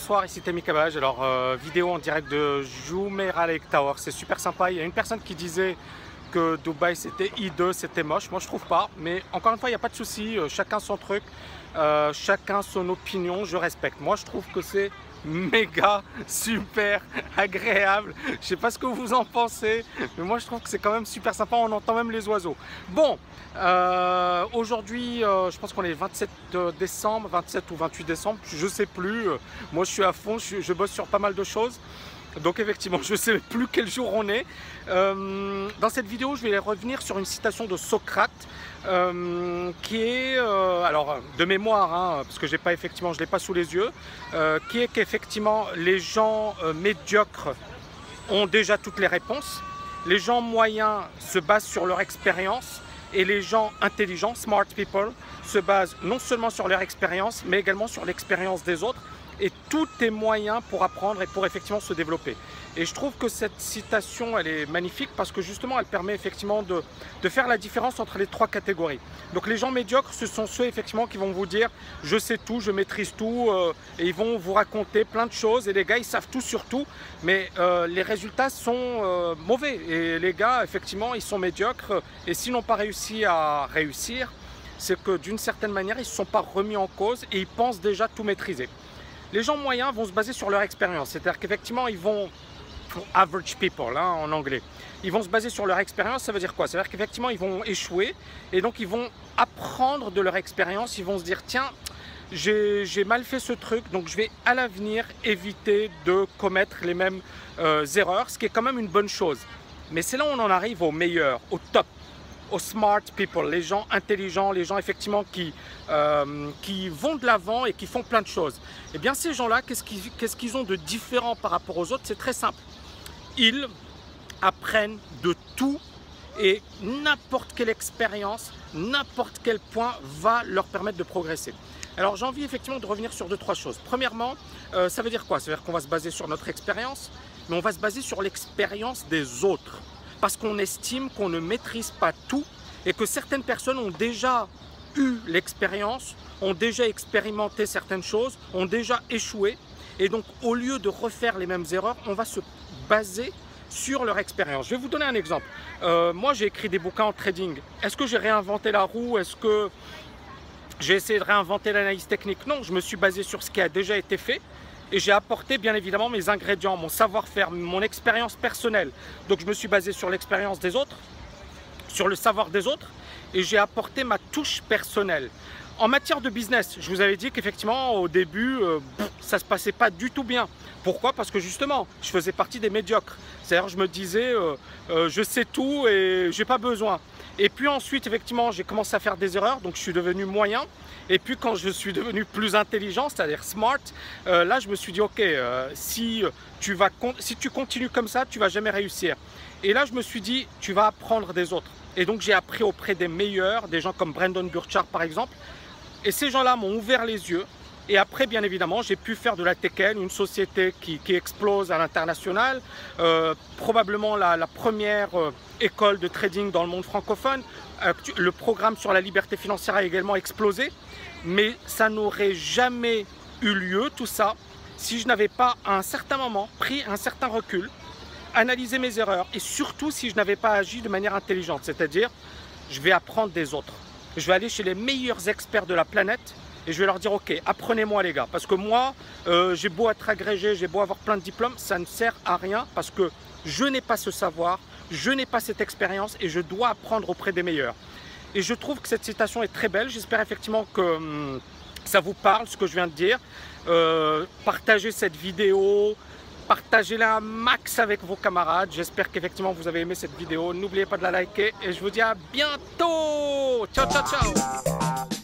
bonsoir, ici Temi Cabage. Alors, vidéo en direct de Jumeirah Lake Tower, c'est super sympa. Il y a une personne qui disait que Dubaï c'était hideux, c'était moche. Moi je trouve pas, mais encore une fois, il n'y a pas de souci, chacun son truc, chacun son opinion, je respecte. Moi je trouve que c'est méga super agréable. Je sais pas ce que vous en pensez, mais moi je trouve que c'est quand même super sympa. On entend même les oiseaux. Bon, aujourd'hui je pense qu'on est le 27 décembre, 27 ou 28 décembre, je sais plus. Moi je suis à fond, je bosse sur pas mal de choses. Donc effectivement, je ne sais plus quel jour on est. Dans cette vidéo, je vais revenir sur une citation de Socrate qui est, alors de mémoire, hein, parce que je ne l'ai pas sous les yeux, qui est qu'effectivement les gens médiocres ont déjà toutes les réponses, les gens moyens se basent sur leur expérience et les gens intelligents, smart people, se basent non seulement sur leur expérience mais également sur l'expérience des autres. Et tout est moyen pour apprendre et pour effectivement se développer. Et je trouve que cette citation, elle est magnifique parce que justement, elle permet effectivement de faire la différence entre les trois catégories. Donc les gens médiocres, ce sont ceux effectivement qui vont vous dire « je sais tout, je maîtrise tout » et ils vont vous raconter plein de choses. Et les gars, ils savent tout sur tout, mais les résultats sont mauvais. Et les gars, effectivement, ils sont médiocres et s'ils n'ont pas réussi à réussir, c'est que d'une certaine manière, ils ne se sont pas remis en cause et ils pensent déjà tout maîtriser. Les gens moyens vont se baser sur leur expérience, c'est-à-dire qu'effectivement ils vont, average people hein, en anglais, ils vont se baser sur leur expérience. Ça veut dire quoi? Ça veut dire qu'effectivement ils vont échouer et donc ils vont apprendre de leur expérience, ils vont se dire tiens, j'ai mal fait ce truc, donc je vais à l'avenir éviter de commettre les mêmes erreurs, ce qui est quand même une bonne chose. Mais c'est là où on en arrive au meilleur, au top, aux smart people, les gens intelligents, les gens effectivement qui vont de l'avant et qui font plein de choses. Et bien ces gens-là, qu'est-ce qu'ils ont de différent par rapport aux autres? C'est très simple. Ils apprennent de tout et n'importe quelle expérience, n'importe quel point va leur permettre de progresser. Alors j'ai envie effectivement de revenir sur deux, trois choses. Premièrement, ça veut dire quoi? Ça veut dire qu'on va se baser sur notre expérience, mais on va se baser sur l'expérience des autres. Parce qu'on estime qu'on ne maîtrise pas tout et que certaines personnes ont déjà eu l'expérience, ont déjà expérimenté certaines choses, ont déjà échoué. Et donc, au lieu de refaire les mêmes erreurs, on va se baser sur leur expérience. Je vais vous donner un exemple. Moi, j'ai écrit des bouquins en trading. Est-ce que j'ai réinventé la roue? Est-ce que j'ai essayé de réinventer l'analyse technique? Non, je me suis basé sur ce qui a déjà été fait. Et j'ai apporté bien évidemment mes ingrédients, mon savoir-faire, mon expérience personnelle. Donc je me suis basé sur l'expérience des autres, sur le savoir des autres, et j'ai apporté ma touche personnelle. En matière de business, je vous avais dit qu'effectivement au début, ça ne se passait pas du tout bien. Pourquoi? Parce que justement, je faisais partie des médiocres. C'est-à-dire je me disais, je sais tout et je n'ai pas besoin. Et puis ensuite, effectivement, j'ai commencé à faire des erreurs, donc je suis devenu moyen. Et puis quand je suis devenu plus intelligent, c'est-à-dire smart, là je me suis dit ok, si tu continues comme ça, tu ne vas jamais réussir. Et là je me suis dit, tu vas apprendre des autres. Et donc j'ai appris auprès des meilleurs, des gens comme Brandon Burchard par exemple. Et ces gens-là m'ont ouvert les yeux. Et après, bien évidemment, j'ai pu faire de la TechN, une société qui explose à l'international, probablement la première école de trading dans le monde francophone. Le programme sur la liberté financière a également explosé, mais ça n'aurait jamais eu lieu, tout ça, si je n'avais pas à un certain moment pris un certain recul, analysé mes erreurs et surtout si je n'avais pas agi de manière intelligente, c'est-à-dire je vais apprendre des autres. Je vais aller chez les meilleurs experts de la planète et je vais leur dire ok, apprenez-moi les gars, parce que moi j'ai beau être agrégé, j'ai beau avoir plein de diplômes, ça ne sert à rien parce que je n'ai pas ce savoir, je n'ai pas cette expérience et je dois apprendre auprès des meilleurs. Et je trouve que cette citation est très belle, j'espère effectivement que ça vous parle ce que je viens de dire. Partagez cette vidéo, partagez-la un max avec vos camarades, j'espère qu'effectivement vous avez aimé cette vidéo, n'oubliez pas de la liker et je vous dis à bientôt. Ciao ciao ciao.